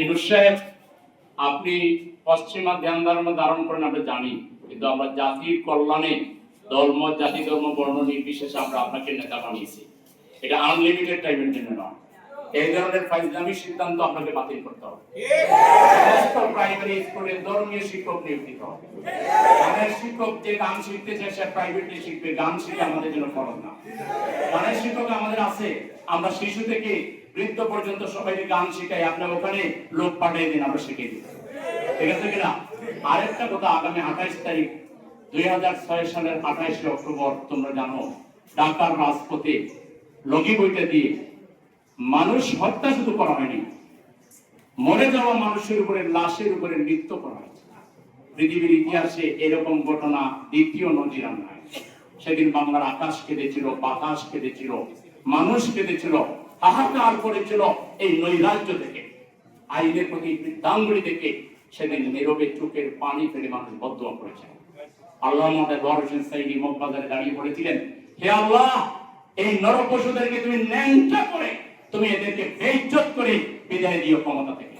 ইউনূস সাহেব, আপনি পশ্চিমা ধ্যান ধারণা ধারণ করেন আমরা জানি, কিন্তু আমরা জাতির কল্যাণে জাতি ধর্ম বর্ণ নির্বিশেষে আমরা আপনাকে নেতা বানিয়েছি। এটা আনলিমিটেড টাইমের জন্য নয়। এই ধরনের ফাইজলামি সিদ্ধান্ত আপনাকে বাতিল করতে হবে। প্রাইমারি স্কুলে ধর্মীয় শিক্ষক নিয়োগ দিতে হবে। গানের শিক্ষক যে গান শিখতে চায় সে প্রাইভেটলি শিখবে, গান শিখে আমাদের জন্য ফরজ না। গানের শিক্ষক আমাদের আছে, আমরা শিশু থেকে বৃদ্ধ পর্যন্ত সবাইকে গান শিখাই। আপনার ওখানে লোক পাঠিয়ে দিন, আমরা শিখিয়ে দিই। ঠিক আছে কিনা? আরেকটা কথা, আগামী 28 তারিখ 2006 সালের 28 অক্টোবর তোমরা জানো ঢাকার রাজপথে লগি বইটা দিয়ে মানুষ হত্যা শুধু করা হয়নি, মরে যাওয়া মানুষের উপরে লাশের উপরে নৃত্য করা হয়েছে। পৃথিবীর ইতিহাসে এরকম ঘটনা দ্বিতীয় নজির নাই। সেদিন বাংলার আকাশ কেঁদেছিল, বাতাস কেঁদেছিল, মানুষ কেঁদেছিল, হাহাকার করেছিল এই নৈরাজ্য থেকে, আইনের প্রতি বৃদ্ধাঙ্গুলি থেকে। সেদিন নীরবে চোখের পানি ফেলে মানুষ বদদোয়া করেছে। আল্লাহ আমাদের হোসেন সাইদি মগবাজারে দাঁড়িয়ে বলেছিলেন, হে আল্লাহ, এই নরপশুদেরকে তুমি ন্যাংটা করে, তুমি এদেরকে বেইজ্জত করে বিদায় দিও ক্ষমতা থেকে।